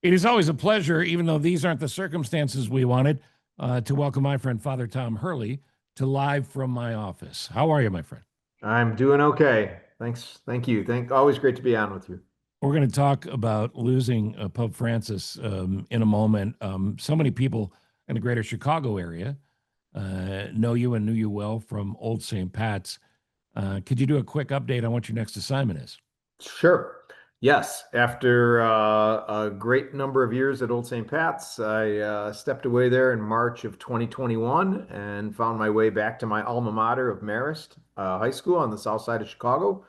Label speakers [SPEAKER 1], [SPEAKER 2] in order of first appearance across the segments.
[SPEAKER 1] It is always a pleasure, even though these aren't the circumstances we wanted, to welcome my friend Father Tom Hurley to Live from My Office. How are you, my friend?
[SPEAKER 2] I'm doing okay. Thanks. Thank you. Always great to be on with you.
[SPEAKER 1] We're going to talk about losing Pope Francis in a moment. So many people in the greater Chicago area know you and knew you well from Old St. Pat's. Could you do a quick update on what your next assignment is?
[SPEAKER 2] Sure. Yes. After a great number of years at Old St. Pat's, I stepped away there in March of 2021 and found my way back to my alma mater of Marist High School on the south side of Chicago,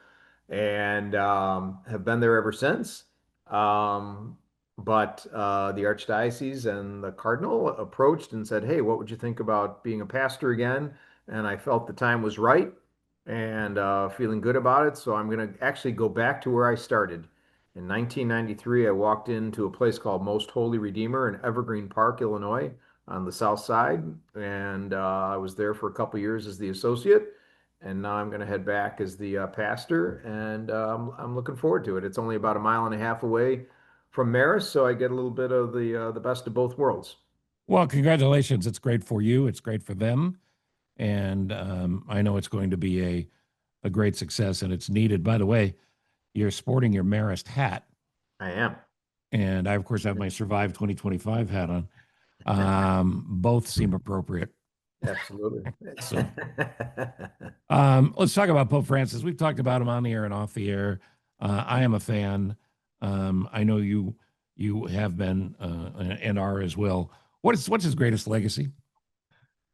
[SPEAKER 2] and have been there ever since. Um, but the Archdiocese and the Cardinal approached and said, "Hey, what would you think about being a pastor again?" And I felt the time was right and feeling good about it. So I'm going to actually go back to where I started. In 1993, I walked into a place called Most Holy Redeemer in Evergreen Park, Illinois, on the south side, and I was there for a couple years as the associate. And now I'm going to head back as the pastor, and I'm looking forward to it. It's only about a mile and a half away from Marist, so I get a little bit of the best of both worlds.
[SPEAKER 1] Well, congratulations. It's great for you, it's great for them. And I know it's going to be a great success and it's needed. By the way, you're sporting your Marist hat.
[SPEAKER 2] I am.
[SPEAKER 1] And I, of course, have my Survive 2025 hat on. Both seem appropriate.
[SPEAKER 2] Absolutely.
[SPEAKER 1] So let's talk about Pope Francis. We've talked about him on the air and off the air. I am a fan. I know you have been and are as well. What's his greatest legacy?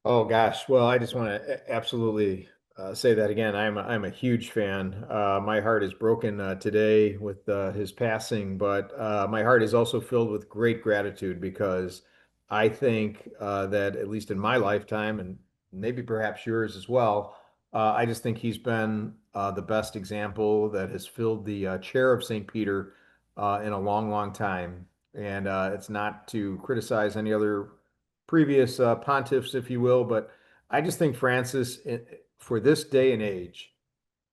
[SPEAKER 2] Oh gosh. Well, I just want to absolutely say that again. I'm a huge fan. My heart is broken today with his passing, but my heart is also filled with great gratitude because I think that at least in my lifetime, and maybe perhaps yours as well, I just think he's been the best example that has filled the chair of St. Peter in a long, long time. And it's not to criticize any other previous pontiffs, if you will. But I just think Francis, for this day and age,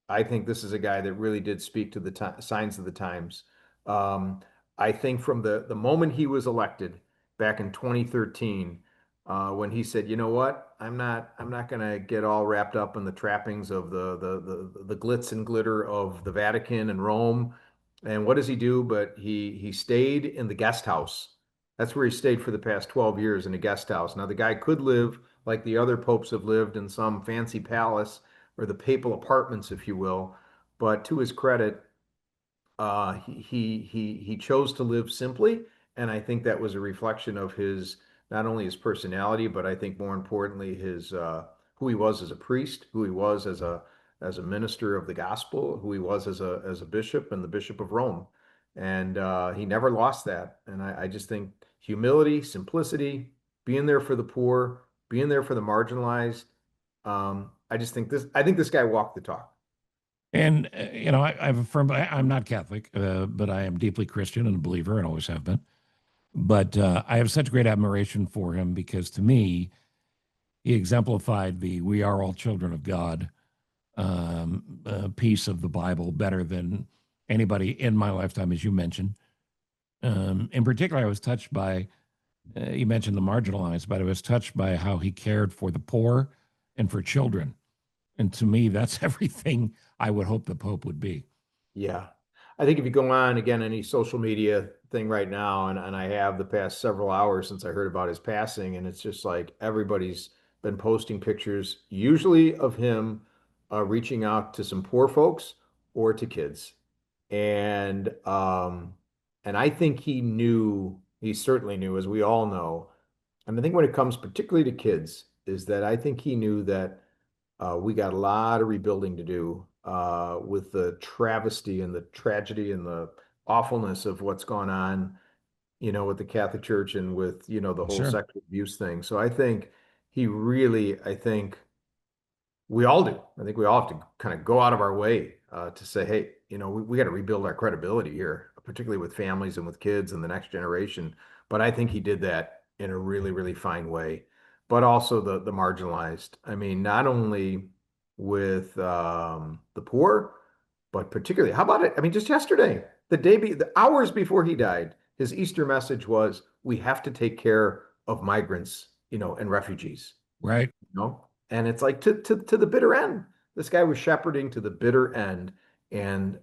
[SPEAKER 2] I think this is a guy that really did speak to the signs of the times. Um, I think from the moment he was elected back in 2013, when he said, "You know what? I'm not going to get all wrapped up in the trappings of the glitz and glitter of the Vatican and Rome." And what does he do? But he stayed in the guest house. That's where he stayed for the past 12 years, in a guest house. Now the guy could live like the other popes have lived in some fancy palace or the papal apartments, if you will. But to his credit, he chose to live simply, and I think that was a reflection of his, not only his personality, but I think more importantly his who he was as a priest, who he was as a minister of the gospel, who he was as a bishop and the Bishop of Rome, and he never lost that. And I just think humility, simplicity, being there for the poor, being there for the marginalized. I think this guy walked the talk.
[SPEAKER 1] And I have a firm. I'm not Catholic, but I am deeply Christian and a believer, and always have been. But I have such great admiration for him because, to me, he exemplified the "we are all children of God" piece of the Bible better than anybody in my lifetime, as you mentioned. In particular, I was touched by you mentioned the marginalized, but I was touched by how he cared for the poor and for children. And to me, that's everything I would hope the Pope would be.
[SPEAKER 2] Yeah. I think if you go on again any social media thing right now, and I have the past several hours since I heard about his passing, and it's just like everybody's been posting pictures, usually of him reaching out to some poor folks or to kids. And and I think he certainly knew, as we all know. And I think when it comes particularly to kids, is that I think he knew that we got a lot of rebuilding to do with the travesty and the tragedy and the awfulness of what's gone on, with the Catholic Church and with, the whole
[SPEAKER 1] Sure.
[SPEAKER 2] sexual abuse thing. So I think I think we all do. I think we all have to kind of go out of our way to say, hey, we got to rebuild our credibility here, particularly with families and with kids and the next generation. But I think he did that in a really, really fine way. But also the marginalized. I mean, not only with the poor, but particularly, how about it? I mean, just yesterday, the hours before he died, his Easter message was, we have to take care of migrants, and refugees,
[SPEAKER 1] Right.
[SPEAKER 2] and it's like to the bitter end. This guy was shepherding to the bitter end, and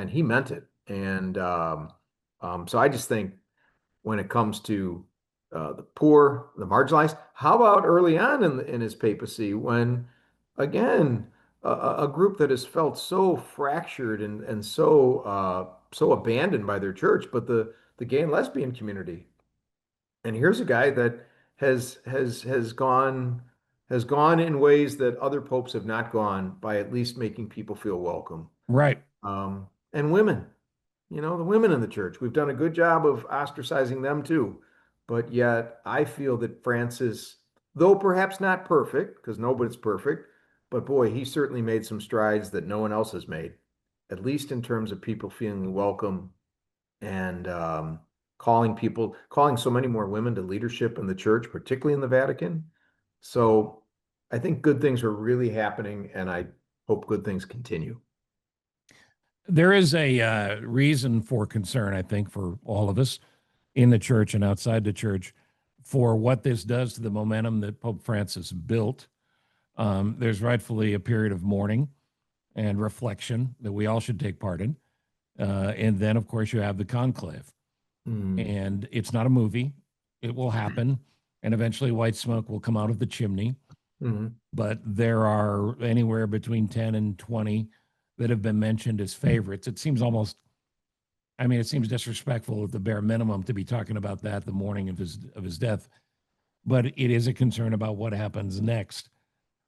[SPEAKER 2] he meant it. And so I just think when it comes to the poor, the marginalized. How about early on in his papacy when, again, a group that has felt so fractured and so abandoned by their church, but the gay and lesbian community. And here's a guy that has gone in ways that other popes have not gone by at least making people feel welcome.
[SPEAKER 1] Right.
[SPEAKER 2] And women, the women in the church. We've done a good job of ostracizing them too. But yet, I feel that Francis, though perhaps not perfect, because nobody's perfect, but boy, he certainly made some strides that no one else has made, at least in terms of people feeling welcome and calling so many more women to leadership in the church, particularly in the Vatican. So I think good things are really happening, and I hope good things continue.
[SPEAKER 1] There is a reason for concern, I think, for all of us in the church and outside the church for what this does to the momentum that Pope Francis built. There's rightfully a period of mourning and reflection that we all should take part in. And then, of course, you have the conclave.
[SPEAKER 2] Mm,
[SPEAKER 1] And it's not a movie, it will happen. And eventually, white smoke will come out of the chimney.
[SPEAKER 2] mhm.
[SPEAKER 1] But there are anywhere between 10 and 20 that have been mentioned as favorites. It seems almost, I mean, it seems disrespectful at the bare minimum to be talking about that the morning of his death. But it is a concern about what happens next.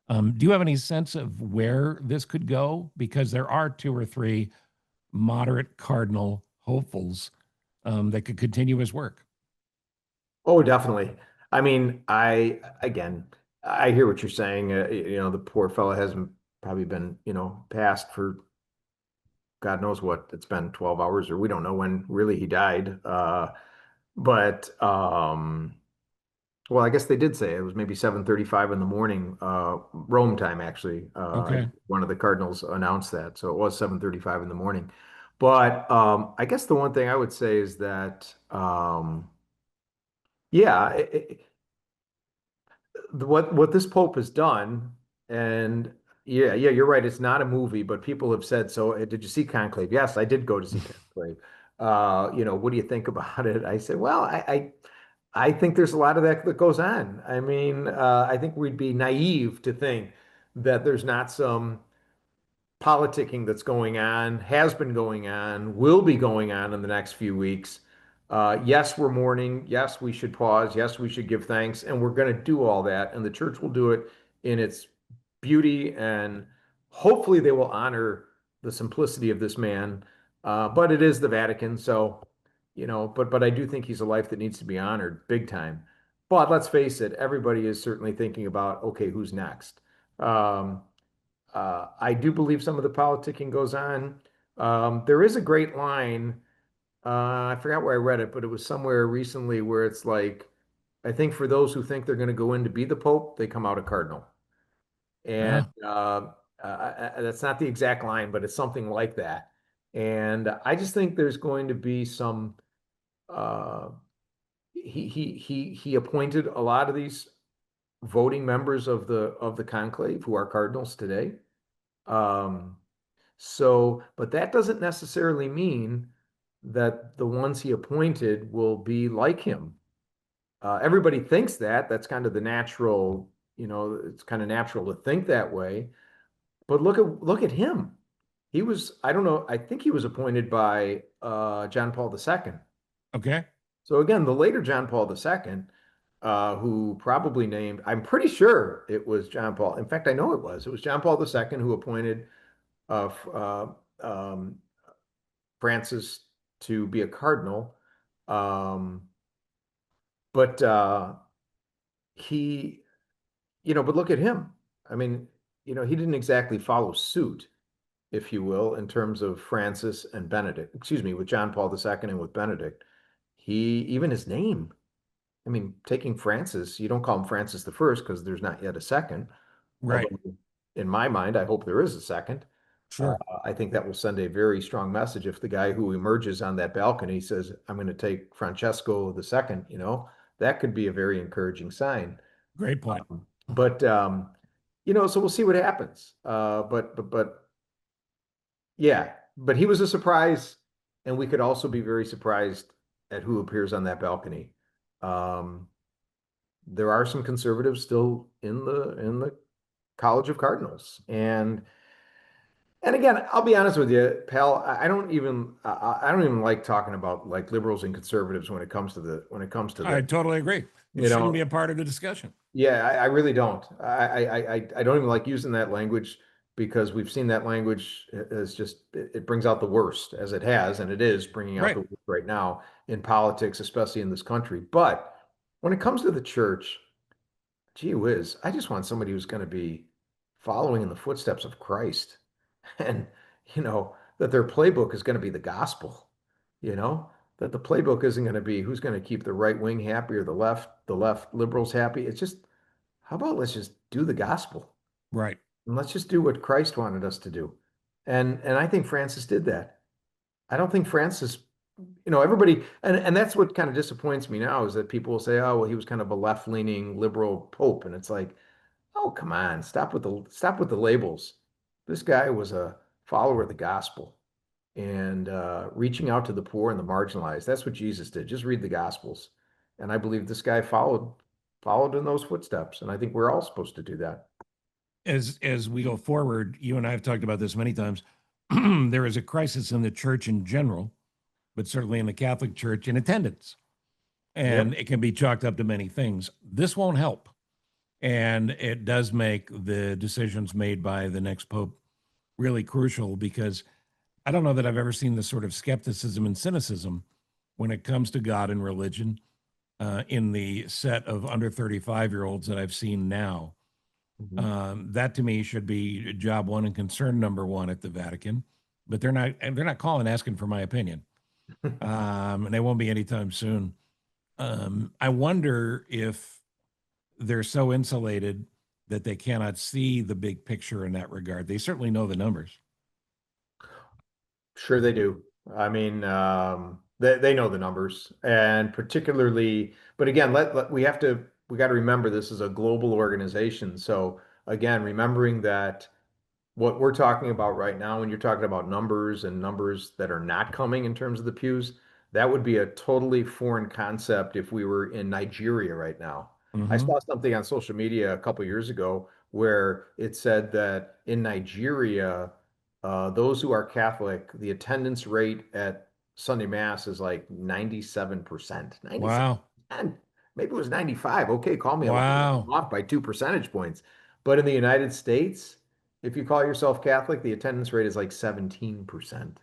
[SPEAKER 1] Do you have any sense of where this could go? Because there are two or three moderate cardinal hopefuls that could continue his work.
[SPEAKER 2] Oh, definitely. I mean, I hear what you're saying. The poor fellow hasn't probably been, passed for God knows what. It's been 12 hours, or we don't know when really he died. But well, I guess they did say it was maybe 7:35 in the morning, Rome time, actually.
[SPEAKER 1] Okay.
[SPEAKER 2] One of the cardinals announced that, so it was 7:35 in the morning. But I guess the one thing I would say is that, yeah, what this Pope has done, and yeah, you're right. It's not a movie, but people have said so. Did you see Conclave? Yes, I did go to see Conclave. What do you think about it? I said, well, I think there's a lot of that goes on. I mean, I think we'd be naive to think that there's not some politicking that's going on, has been going on, will be going on in the next few weeks. Yes, we're mourning. Yes, we should pause. Yes, we should give thanks. And we're going to do all that. And the church will do it in its beauty. And hopefully they will honor the simplicity of this man. But it is the Vatican. So, but I do think he's a life that needs to be honored big time. But let's face it, everybody is certainly thinking about, okay, who's next? Um, I do believe some of the politicking goes on. There is a great line. I forgot where I read it, but it was somewhere recently where it's like, I think for those who think they're going to go in to be the Pope, they come out a cardinal. And
[SPEAKER 1] Ah,
[SPEAKER 2] that's not the exact line, but it's something like that. And I just think there's going to be some. Uh, he appointed a lot of these voting members of the conclave who are cardinals today. Um, but that doesn't necessarily mean that the ones he appointed will be like him. Everybody thinks that. That's kind of the natural, it's kind of natural to think that way. But look at him. I don't know, I think he was appointed by John Paul II.
[SPEAKER 1] okay.
[SPEAKER 2] So again, the later John Paul II, who probably named, I'm pretty sure it was John Paul. In fact, I know it was. It was John Paul II who appointed um, Francis to be a cardinal. Um, but he, but look at him. I mean, he didn't exactly follow suit, if you will, in terms of Francis and Benedict, excuse me, with John Paul II and with Benedict. Even his name, I mean, taking Francis, you don't call him Francis the first because there's not yet a second.
[SPEAKER 1] Right.
[SPEAKER 2] Although, in my mind, I hope there is a second.
[SPEAKER 1] Sure.
[SPEAKER 2] I think that will send a very strong message if the guy who emerges on that balcony says, I'm going to take Francesco the second, that could be a very encouraging sign.
[SPEAKER 1] Great point.
[SPEAKER 2] But so we'll see what happens. But yeah, but he was a surprise, and we could also be very surprised at who appears on that balcony. Um, there are some conservatives still in the College of Cardinals, and again, I'll be honest with you, pal. I don't even like talking about like liberals and conservatives when it comes to
[SPEAKER 1] I
[SPEAKER 2] this.
[SPEAKER 1] totally agree. It
[SPEAKER 2] You
[SPEAKER 1] shouldn't be
[SPEAKER 2] know,
[SPEAKER 1] a part of the discussion.
[SPEAKER 2] yeah, I really don't. I don't even like using that language because we've seen that language as just it brings out the worst as it has, and it is bringing out
[SPEAKER 1] Right.
[SPEAKER 2] the worst right now in politics, especially in this country. But when it comes to the church, gee whiz, I just want somebody who's going to be following in the footsteps of Christ, and that their playbook is going to be the gospel. You know that the playbook isn't going to be who's going to keep the right wing happy or the left liberals happy. It's just how about let's just do the gospel
[SPEAKER 1] Right.
[SPEAKER 2] and let's just do what Christ wanted us to do. And I think Francis did that. I don't think Francis, everybody, and that's what kind of disappoints me now is that people will say, oh, well, he was kind of a left-leaning liberal pope. And it's like, oh, come on, stop with the labels. This guy was a follower of the gospel and reaching out to the poor and the marginalized. That's what Jesus did. Just read the gospels. And I believe this guy followed in those footsteps. And I think we're all supposed to do that.
[SPEAKER 1] As we go forward, you and I have talked about this many times. There is a crisis in the church in general, but certainly in the Catholic Church in attendance. And
[SPEAKER 2] Yep.
[SPEAKER 1] it can be chalked up to many things. This won't help. And it does make the decisions made by the next pope really crucial because I don't know that I've ever seen this sort of skepticism and cynicism when it comes to God and religion in the set of under 35-year-olds that I've seen now.
[SPEAKER 2] Mhm.
[SPEAKER 1] That to me should be job one and concern number one at the Vatican, but they're not calling asking for my opinion, and they won't be anytime soon. I wonder if they're so insulated that they cannot see the big picture in that regard. They certainly know the numbers.
[SPEAKER 2] Sure they do. I mean, they know the numbers, and particularly, but again, we got to remember this is a global organization. So again, remembering that what we're talking about right now, when you're talking about numbers and numbers that are not coming in terms of the pews, that would be a totally foreign concept if we were in Nigeria right now. I
[SPEAKER 1] Hmm.
[SPEAKER 2] saw something on social media a couple years ago where it said that in Nigeria, those who are Catholic, the attendance rate at Sunday Mass is like 97%.
[SPEAKER 1] Wow.
[SPEAKER 2] 97%. Maybe it was 95. Okay, call me
[SPEAKER 1] Wow.
[SPEAKER 2] off by 2 percentage points. But in the United States, if you call yourself Catholic, the attendance rate is like 17%.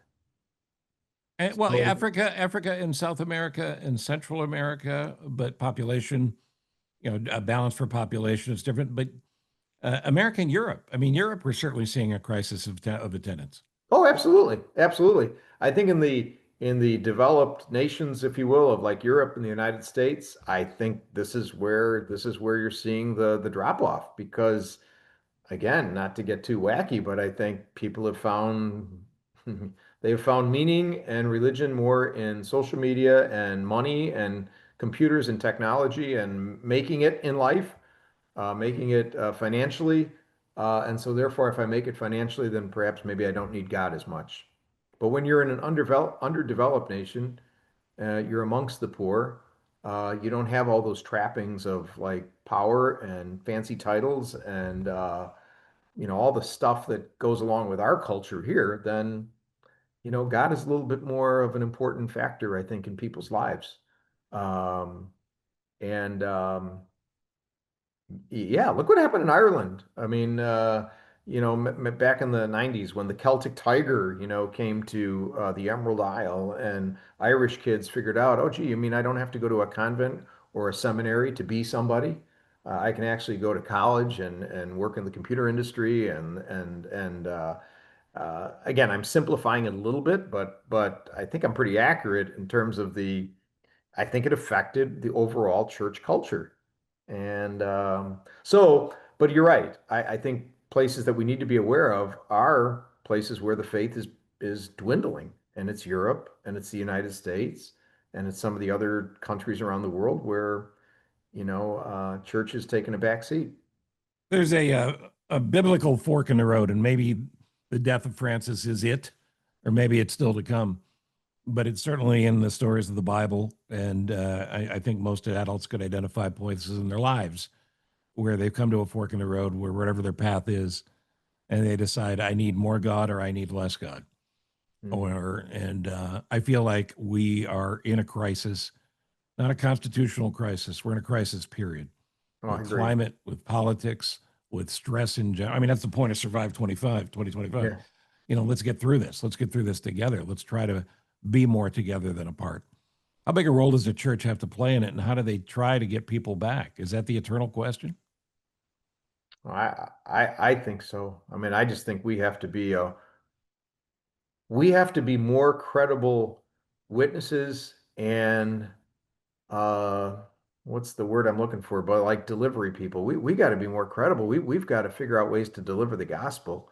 [SPEAKER 1] And, well,
[SPEAKER 2] So,
[SPEAKER 1] Africa and South America and Central America, but population, a balance for population is different. But America and Europe, I mean, Europe, we're certainly seeing a crisis of attendance.
[SPEAKER 2] oh, absolutely. Absolutely. I think in the developed nations, if you will, of like Europe and the United States, I think this is where you're seeing the drop off because again, not to get too wacky, but I think people have found they've found meaning and religion more in social media and money and computers and technology and making it in life, making it financially. And so therefore, if I make it financially, then perhaps maybe I don't need God as much. But when you're in an underdeveloped nation, you're amongst the poor. You don't have all those trappings of like power and fancy titles and all the stuff that goes along with our culture here, then, God is a little bit more of an important factor, I think, in people's lives. Um, and Yeah, look what happened in Ireland. I mean, back in the 90s when the Celtic Tiger, came to the Emerald Isle and Irish kids figured out, oh, gee, you mean I don't have to go to a convent or a seminary to be somebody? I can actually go to college and work in the computer industry and again, I'm simplifying it a little bit, but I think I'm pretty accurate in terms of I think it affected the overall church culture. And but you're right. I think places that we need to be aware of are places where the faith is dwindling, and it's Europe, and it's the United States, and it's some of the other countries around the world where, church is taking a back seat.
[SPEAKER 1] There's a biblical fork in the road, and maybe the death of Francis is it, or maybe it's still to come. But it's certainly in the stories of the Bible, and I think most adults could identify places in their lives where they've come to a fork in the road, where whatever their path is, and they decide I need more God or I need less God.
[SPEAKER 2] Mhm.
[SPEAKER 1] Or and I feel like we are in a crisis, not a constitutional crisis. We're in a crisis period
[SPEAKER 2] Oh, I
[SPEAKER 1] with
[SPEAKER 2] agree.
[SPEAKER 1] climate, with politics, with stress in general. I mean, that's the point of Survive 2025.
[SPEAKER 2] Yeah.
[SPEAKER 1] Let's get through this. Let's get through this together. Let's try to be more together than apart. How big a role does the church have to play in it, and how do they try to get people back? Is that the eternal question?
[SPEAKER 2] I think so. I mean, I just think we have to be more credible witnesses and uh what's the word I'm looking for? But like delivery people. We got to be more credible. We've got to figure out ways to deliver the gospel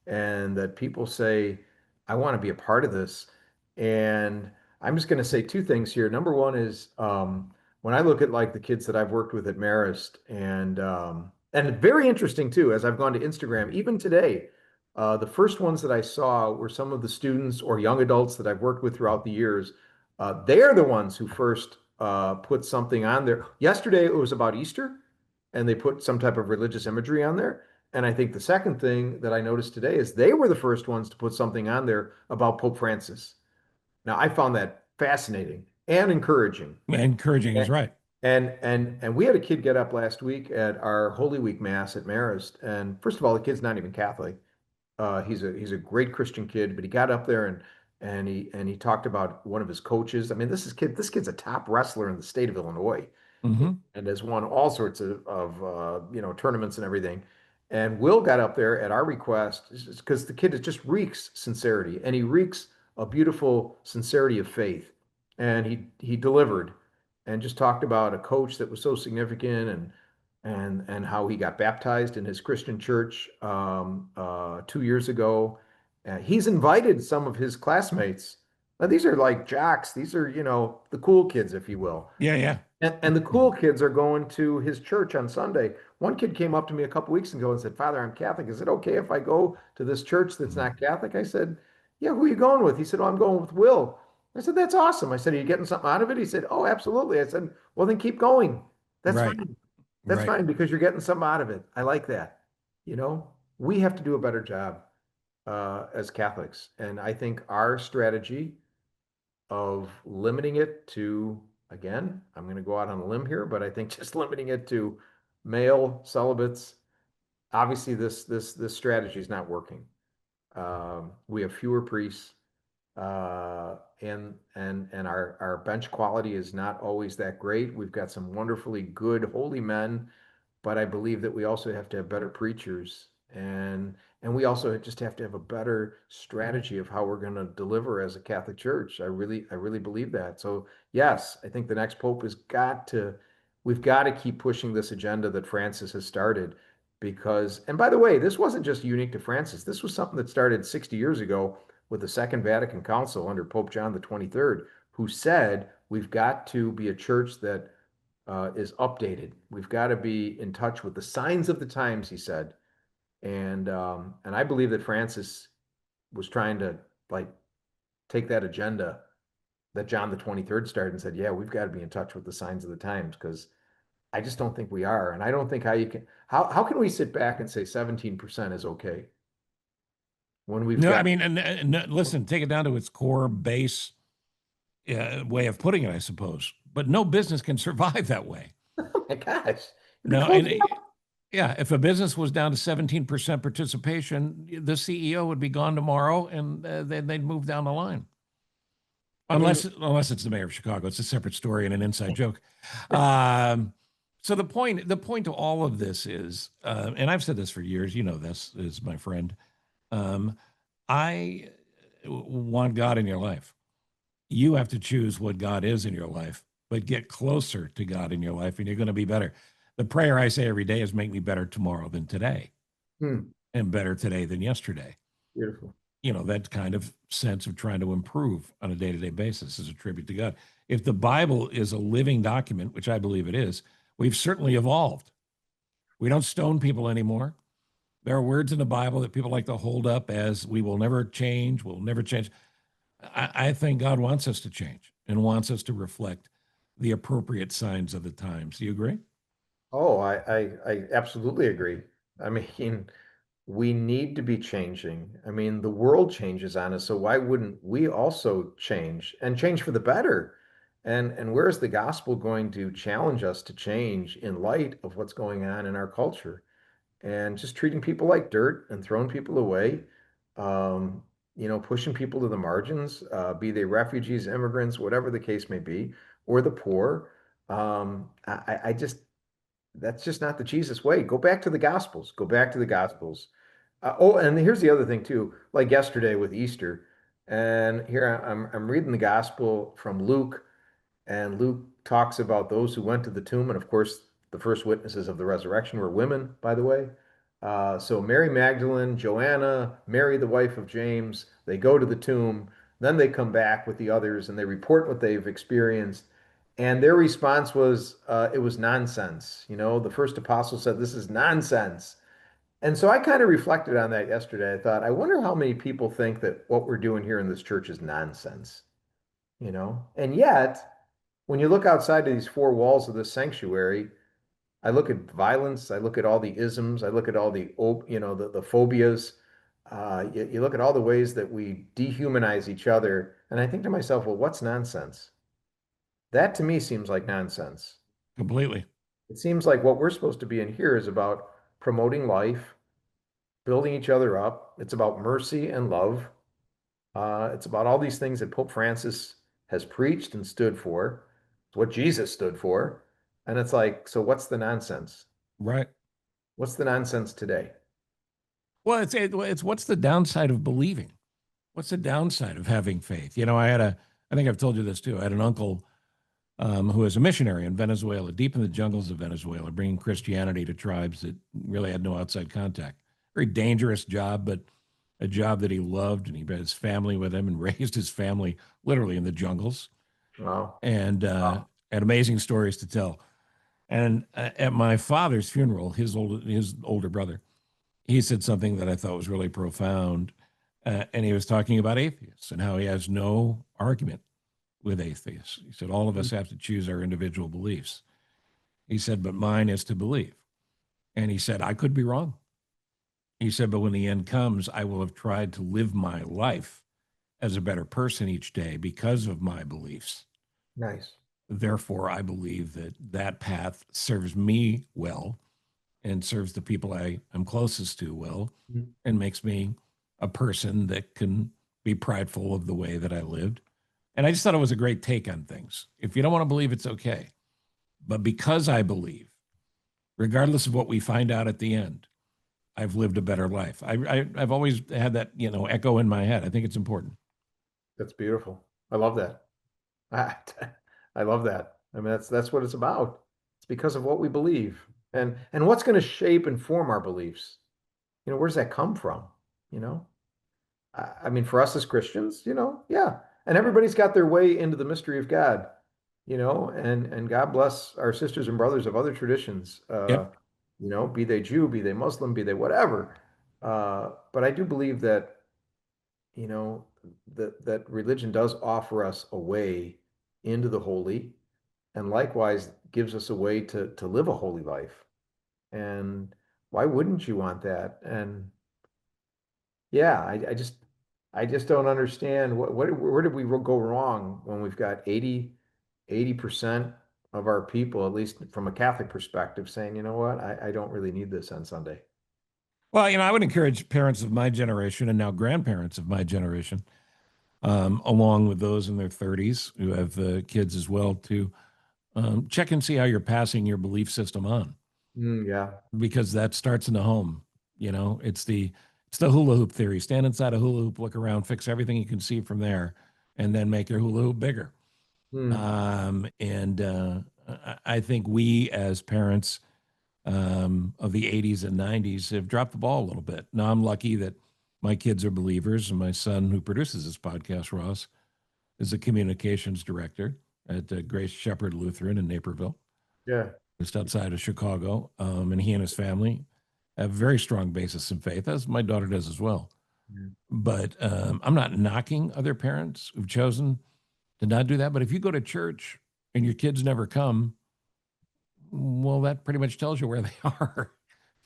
[SPEAKER 2] and that people say, I want to be a part of this. And I'm just going to say two things here. Number one is when I look at like the kids that I've worked with at Marist and very interesting too, as I've gone to Instagram, even today, the first ones that I saw were some of the students or young adults that I've worked with throughout the years. They're the ones who first put something on there. Yesterday it was about Easter, and they put some type of religious imagery on there. And I think the second thing that I noticed today is they were the first ones to put something on there about Pope Francis. Now I found that fascinating and encouraging.
[SPEAKER 1] Encouraging is
[SPEAKER 2] And
[SPEAKER 1] right.
[SPEAKER 2] and we had a kid get up last week at our Holy Week Mass at Marist. And first of all, the kid's not even Catholic. He's a great Christian kid, but he got up there and he talked about one of his coaches. I mean, this kid's a top wrestler in the state of Illinois
[SPEAKER 1] Hmm.
[SPEAKER 2] and has won all sorts of tournaments and everything. And Will got up there at our request because the kid just reeks sincerity and he reeks a beautiful sincerity of faith. And he delivered and just talked about a coach that was so significant and how he got baptized in his Christian church 2 years ago. He's invited some of his classmates. Now, these are like jocks. These are, the cool kids, if you will.
[SPEAKER 1] Yeah, yeah.
[SPEAKER 2] And the cool kids are going to his church on Sunday. One kid came up to me a couple weeks ago and said, Father, I'm Catholic. Is it okay if I go to this church that's not Catholic? I said, Yeah, who are you going with? He said, Oh, I'm going with Will. I said, That's awesome. I said, Are you getting something out of it? He said, Oh, absolutely. I said, Well, then keep going. That's
[SPEAKER 1] Right,
[SPEAKER 2] fine. That's
[SPEAKER 1] right.
[SPEAKER 2] fine because you're getting something out of it. I like that. You know, we have to do a better job as Catholics. And I think our strategy of limiting it to, again, I'm going to go out on a limb here, but I think just limiting it to male celibates, obviously this strategy is not working. We have fewer priests, and our bench quality is not always that great. We've got some wonderfully good holy men, but I believe that we also have to have better preachers and we also just have to have a better strategy of how we're going to deliver as a Catholic Church. I really believe that. So yes, I think the next pope we've got to keep pushing this agenda that Francis has started because, and by the way, this wasn't just unique to Francis. This was something that started 60 years ago with the Second Vatican Council under Pope John the 23rd, who said we've got to be a church that is updated. We've got to be in touch with the signs of the times, he said. And I believe that Francis was trying to like take that agenda that John the 23rd started and said, yeah, we've got to be in touch with the signs of the times because I just don't think we are. And I don't think how can we sit back and say 17% is okay when we've
[SPEAKER 1] No, I
[SPEAKER 2] got,
[SPEAKER 1] mean, and listen, take it down to its core base way of putting it, I suppose. But no business can survive that way.
[SPEAKER 2] oh my gosh, you'd be
[SPEAKER 1] No, and
[SPEAKER 2] closing up.
[SPEAKER 1] yeah, if a business was down to 17% participation, the CEO would be gone tomorrow, and then they'd move down the line.
[SPEAKER 2] I mean,
[SPEAKER 1] Unless it's the mayor of Chicago, it's a separate story and an inside joke. Um, so the point to all of this is, and I've said this for years. You know this is my friend. Um, I want God in your life. You have to choose what God is in your life, but get closer to God in your life, and you're going to be better. The prayer I say every day is make me better tomorrow than today,
[SPEAKER 2] hmm,
[SPEAKER 1] and better today than yesterday.
[SPEAKER 2] beautiful.
[SPEAKER 1] that kind of sense of trying to improve on a day-to-day basis is a tribute to God. If the Bible is a living document, which I believe it is, we've certainly evolved. We don't stone people anymore. There are words in the Bible that people like to hold up as we will never change, we'll never change. I think God wants us to change and wants us to reflect the appropriate signs of the times. Do you agree?
[SPEAKER 2] Oh, I absolutely agree. I mean, we need to be changing. I mean, the world changes on us, so why wouldn't we also change and change for the better? And where is the gospel going to challenge us to change in light of what's going on in our culture? And just treating people like dirt and throwing people away, um, pushing people to the margins, be they refugees, immigrants, whatever the case may be, or the poor. I just that's just not the Jesus way. Go back to the Gospels. Go back to the Gospels. Oh, and here's the other thing too. Like yesterday with Easter, and here I'm reading the Gospel from Luke, and Luke talks about those who went to the tomb, and of course, the first witnesses of the resurrection were women, by the way. So Mary Magdalene, Joanna, Mary, the wife of James, they go to the tomb. Then they come back with the others and they report what they've experienced. And their response was, it was nonsense. The first apostle said, this is nonsense. And so I kind of reflected on that yesterday. I thought, I wonder how many people think that what we're doing here in this church is nonsense. And yet, when you look outside of these four walls of this sanctuary, I look at violence, I look at all the isms, I look at all the phobias. You look at all the ways that we dehumanize each other, and I think to myself, well, what's nonsense? That to me seems like nonsense.
[SPEAKER 1] Completely.
[SPEAKER 2] It seems like what we're supposed to be in here is about promoting life, building each other up. It's about mercy and love. It's about all these things that Pope Francis has preached and stood for. It's what Jesus stood for. And it's like, so what's the nonsense?
[SPEAKER 1] Right.
[SPEAKER 2] What's the nonsense today?
[SPEAKER 1] Well, it's what's the downside of believing? What's the downside of having faith? I think I've told you this too. I had an uncle who was a missionary in Venezuela, deep in the jungles of Venezuela, bringing Christianity to tribes that really had no outside contact. Very dangerous job, but a job that he loved, and he brought his family with him and raised his family literally in the jungles,
[SPEAKER 2] Wow.
[SPEAKER 1] and had amazing stories to tell. And at my father's funeral, his older brother, he said something that I thought was really profound, and he was talking about atheists and how he has no argument with atheists. He said all of us have to choose our individual beliefs. He said, but mine is to believe. And he said, I could be wrong. He said, but when the end comes, I will have tried to live my life as a better person each day because of my beliefs.
[SPEAKER 2] Nice.
[SPEAKER 1] Therefore, I believe that that path serves me well and serves the people I am closest to well
[SPEAKER 2] Mhm.
[SPEAKER 1] and makes me a person that can be prideful of the way that I lived. And I just thought it was a great take on things. If you don't want to believe, it's okay. But because I believe, regardless of what we find out at the end, I've lived a better life. I've always had that, echo in my head. I think it's important.
[SPEAKER 2] That's beautiful. I love that. I, I love that. I mean, that's what it's about. It's because of what we believe and what's going to shape and form our beliefs. Where does that come from? You know? I mean, for us as Christians, yeah. And everybody's got their way into the mystery of God, and God bless our sisters and brothers of other traditions,
[SPEAKER 1] Yep.
[SPEAKER 2] be they Jew, be they Muslim, be they whatever. But I do believe that, you know, that religion does offer us a way into the holy, and likewise gives us a way to live a holy life. And why wouldn't you want that? And yeah, I just don't understand where did we go wrong when we've got 80% of our people, at least from a Catholic perspective, saying, you know what, I don't really need this on Sunday.
[SPEAKER 1] Well, I would encourage parents of my generation and now grandparents of my generation, along with those in their 30s who have kids as well, to check and see how you're passing your belief system on,
[SPEAKER 2] Yeah.
[SPEAKER 1] because that starts in the home. It's the hula hoop theory. Stand inside a hula hoop, look around, fix everything you can see from there, and then make your hula hoop bigger.
[SPEAKER 2] Mm,
[SPEAKER 1] And I think we as parents of the 80s and 90s have dropped the ball a little bit. Now I'm lucky that my kids are believers, and my son, who produces this podcast, Ross, is a communications director at Grace Shepherd Lutheran in Naperville,
[SPEAKER 2] Yeah.
[SPEAKER 1] just outside of Chicago. And he and his family have a very strong basis in faith, as my daughter does as well.
[SPEAKER 2] Yeah.
[SPEAKER 1] But I'm not knocking other parents who've chosen to not do that. But if you go to church and your kids never come, well, that pretty much tells you where they are.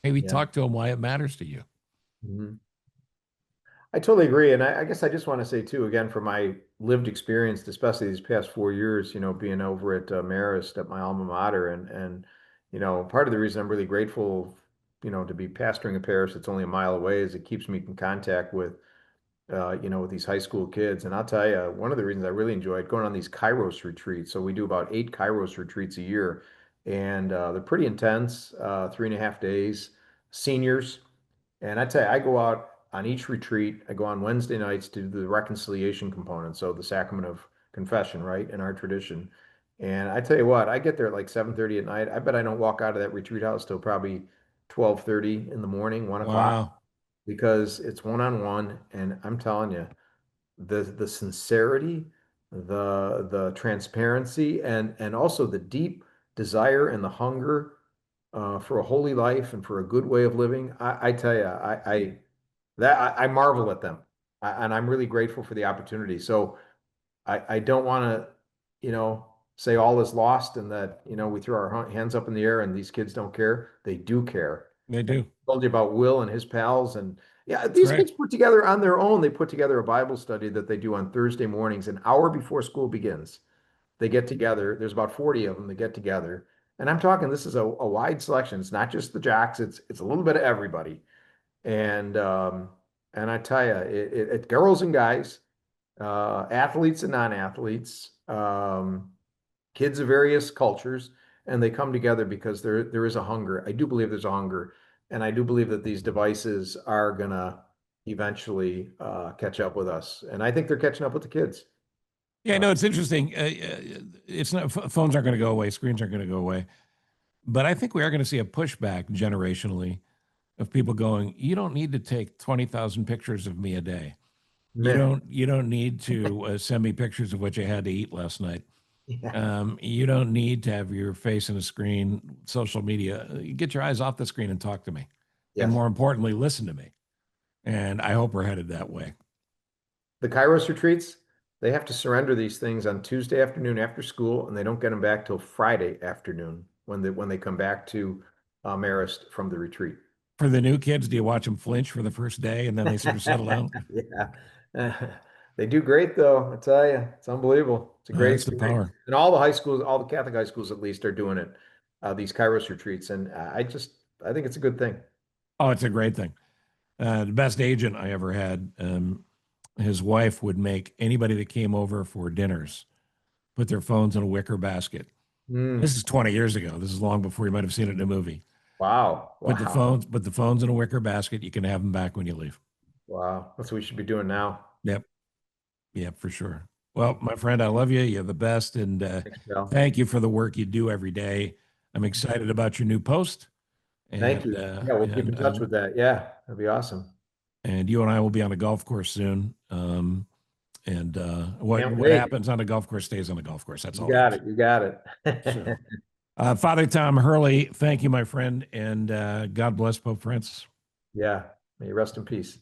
[SPEAKER 1] Maybe
[SPEAKER 2] Yeah.
[SPEAKER 1] talk to them why it matters to you.
[SPEAKER 2] Mhm. I totally agree. And I guess I just want to say too, again, from my lived experience, especially these past 4 years, being over at Marist at my alma mater, and part of the reason I'm really grateful, to be pastoring a parish that's only a mile away is it keeps me in contact with these high school kids. And I'll tell you, one of the reasons I really enjoyed going on these Kairos retreats. So we do about 8 Kairos retreats a year, and they're pretty intense, 3.5 days, seniors. And I tell you, I go out on each retreat. I go on Wednesday nights to do the reconciliation component, so the sacrament of confession, right, in our tradition. And I tell you what, I get there at like 7:30 at night. I bet I don't walk out of that retreat house till probably 12:30 in the morning, 1 o'clock,
[SPEAKER 1] Wow.
[SPEAKER 2] because it's one-on-one. And I'm telling you, the sincerity, the transparency, and also the deep desire and the hunger for a holy life and for a good way of living. I tell you, I marvel at them, and I'm really grateful for the opportunity. So I don't want to, say all is lost and that we throw our hands up in the air and these kids don't care. They do care.
[SPEAKER 1] They
[SPEAKER 2] And
[SPEAKER 1] do.
[SPEAKER 2] I told you about Will and his pals, and yeah,
[SPEAKER 1] That's
[SPEAKER 2] these
[SPEAKER 1] right.
[SPEAKER 2] kids put together on their own. They put together a Bible study that they do on Thursday mornings, an hour before school begins. They get together. There's about 40 of them. They get together, and I'm talking. This is a wide selection. It's not just the jocks. It's a little bit of everybody. And I tell you, it girls and guys, athletes and non-athletes, kids of various cultures, and they come together because there is a hunger. I do believe there's a hunger, and I do believe that these devices are gonna eventually catch up with us, and I think they're catching up with the kids.
[SPEAKER 1] Yeah,
[SPEAKER 2] Uh,
[SPEAKER 1] no, it's interesting. It's not phones aren't going to go away, screens aren't going to go away, but I think we are going to see a pushback generationally of people going, "You don't need to take 20,000 pictures of me a day.
[SPEAKER 2] meh.
[SPEAKER 1] You don't need to send me pictures of what you had to eat last night.
[SPEAKER 2] Yeah.
[SPEAKER 1] You don't need to have your face in a screen, social media. Get your eyes off the screen and talk to me, and
[SPEAKER 2] Yes.
[SPEAKER 1] more importantly, listen to me." And I hope we're headed that way.
[SPEAKER 2] The Kairos retreats, they have to surrender these things on Tuesday afternoon after school, and they don't get them back till Friday afternoon when they come back to Marist from the retreat.
[SPEAKER 1] For the new kids, do you watch them flinch for the first day and then they sort of settle down?
[SPEAKER 2] Yeah. They do great though, I tell you. It's unbelievable. It's a great
[SPEAKER 1] That's the
[SPEAKER 2] experience.
[SPEAKER 1] power.
[SPEAKER 2] And all the high schools, all the Catholic high schools at least are doing it, these Kairos retreats. And I think it's a good thing.
[SPEAKER 1] Oh, it's a great thing. The best agent I ever had, his wife would make anybody that came over for dinners put their phones in a wicker basket.
[SPEAKER 2] Mm,
[SPEAKER 1] This is 20 years ago. This is long before you might have seen it in a movie.
[SPEAKER 2] wow. Wow.
[SPEAKER 1] Put the phones in a wicker basket. You can have them back when you leave.
[SPEAKER 2] Wow. That's what we should be doing now.
[SPEAKER 1] Yep. Yep, for sure. Well, my friend, I love you. You're the best. And
[SPEAKER 2] Thanks, Cal.
[SPEAKER 1] thank you for the work you do every day. I'm excited about your new post.
[SPEAKER 2] Thank
[SPEAKER 1] And,
[SPEAKER 2] you. Yeah, we'll keep in touch with that. Yeah, that'd be awesome.
[SPEAKER 1] and you and I will be on a golf course soon. And
[SPEAKER 2] Can't
[SPEAKER 1] what
[SPEAKER 2] wait.
[SPEAKER 1] happens on a golf course stays on a golf course. That's
[SPEAKER 2] You
[SPEAKER 1] all it
[SPEAKER 2] got
[SPEAKER 1] is.
[SPEAKER 2] it. You got
[SPEAKER 1] So,
[SPEAKER 2] it.
[SPEAKER 1] Father Tom Hurley, thank you, my friend, and God bless Pope Francis.
[SPEAKER 2] Yeah. May you rest in peace.